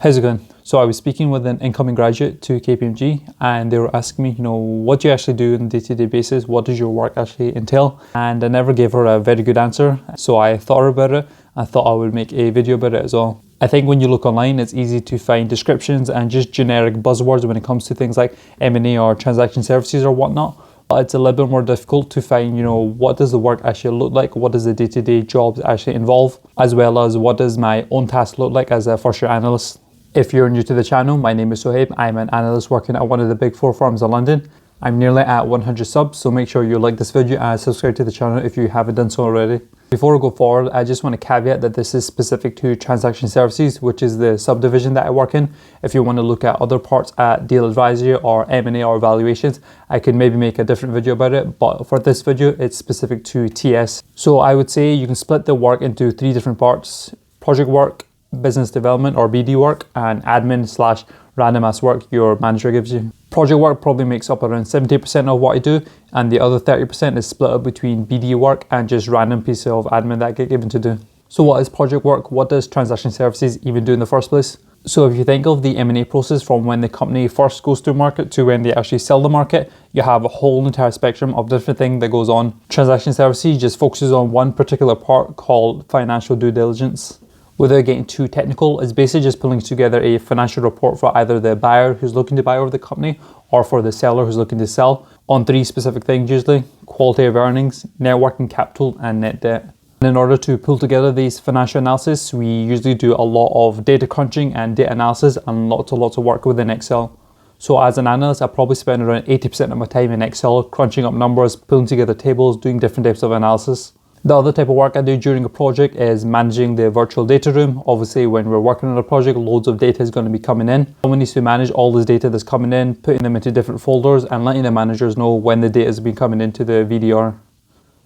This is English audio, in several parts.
How's it going? So I was speaking with an incoming graduate to KPMG and they were asking me, what do you actually do on a day-to-day basis? What does your work actually entail? And I never gave her a very good answer. So I thought about it. I thought I would make a video about it as well. I think when you look online, it's easy to find descriptions and just generic buzzwords when it comes to things like M&A or transaction services or whatnot. But it's a little bit more difficult to find, what does the work actually look like? What does the day-to-day jobs actually involve? As well as what does my own task look like as a first-year analyst? If you're new to the channel, my name is Cur8. I'm an analyst working at one of the Big 4 firms in London. I'm nearly at 100 subs, so make sure you like this video and subscribe to the channel if you haven't done so already. Before we go forward, I just want to caveat that this is specific to transaction services, which is the subdivision that I work in. If you want to look at other parts at deal advisory or M&A or valuations, I could maybe make a different video about it, but for this video, it's specific to TS. So I would say you can split the work into 3 different parts: project work, business development or BD work, and admin/random ass work your manager gives you. Project work probably makes up around 70% of what I do, and the other 30% is split up between BD work and just random pieces of admin that I get given to do. So what is project work? What does transaction services even do in the first place? So if you think of the M&A process from when the company first goes to market to when they actually sell the market, you have a whole entire spectrum of different things that goes on. Transaction services just focuses on one particular part called financial due diligence. Without getting too technical, it's basically just pulling together a financial report for either the buyer who's looking to buy over the company or for the seller who's looking to sell on 3 specific things usually: quality of earnings, net working capital, and net debt. And in order to pull together these financial analysis, we usually do a lot of data crunching and data analysis and lots of work within Excel. So as an analyst, I probably spend around 80% of my time in Excel crunching up numbers, pulling together tables, doing different types of analysis. The other type of work I do during a project is managing the virtual data room. Obviously, when we're working on a project, loads of data is going to be coming in. Someone needs to manage all this data that's coming in, putting them into different folders and letting the managers know when the data has been coming into the VDR.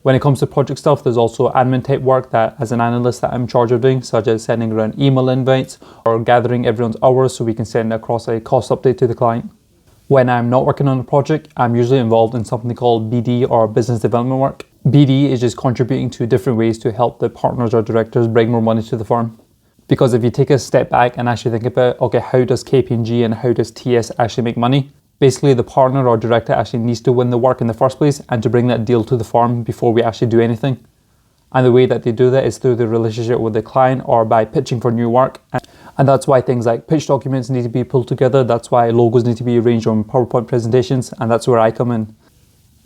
When it comes to project stuff, there's also admin type work that as an analyst that I'm in charge of doing, such as sending around email invites or gathering everyone's hours so we can send across a cost update to the client. When I'm not working on a project, I'm usually involved in something called BD or business development work. BD is just contributing to different ways to help the partners or directors bring more money to the firm. Because if you take a step back and actually think about, okay, how does KPMG and how does TS actually make money? Basically, the partner or director actually needs to win the work in the first place and to bring that deal to the firm before we actually do anything. And the way that they do that is through the relationship with the client or by pitching for new work. And that's why things like pitch documents need to be pulled together. That's why logos need to be arranged on PowerPoint presentations. And that's where I come in.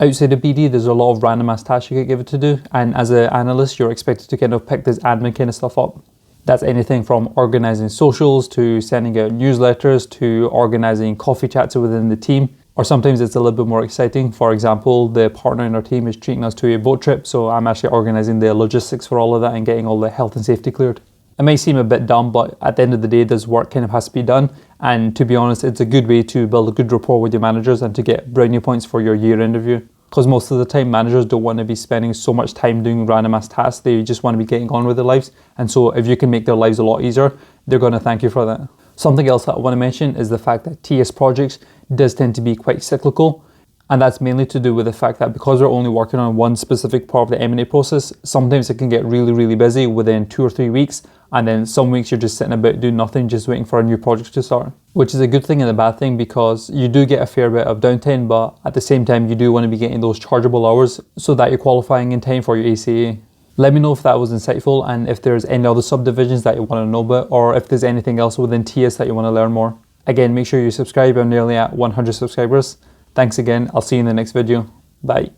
Outside of BD, there's a lot of random ass tasks you get given to do. And as an analyst, you're expected to kind of pick this admin kind of stuff up. That's anything from organizing socials to sending out newsletters to organizing coffee chats within the team. Or sometimes it's a little bit more exciting. For example, the partner in our team is treating us to a boat trip. So I'm actually organizing the logistics for all of that and getting all the health and safety cleared. It may seem a bit dumb, but at the end of the day, this work kind of has to be done. And to be honest, it's a good way to build a good rapport with your managers and to get brownie points for your year interview. Because most of the time, managers don't want to be spending so much time doing random ass tasks. They just want to be getting on with their lives. And so if you can make their lives a lot easier, they're going to thank you for that. Something else that I want to mention is the fact that TS projects does tend to be quite cyclical. And that's mainly to do with the fact that because we're only working on one specific part of the M&A process, sometimes it can get really busy within 2 or 3 weeks. And then some weeks you're just sitting about doing nothing, just waiting for a new project to start. Which is a good thing and a bad thing because you do get a fair bit of downtime, but at the same time you do want to be getting those chargeable hours so that you're qualifying in time for your ACA. Let me know if that was insightful and if there's any other subdivisions that you want to know about or if there's anything else within TS that you want to learn more. Again, make sure you subscribe. I'm nearly at 100 subscribers. Thanks again. I'll see you in the next video. Bye.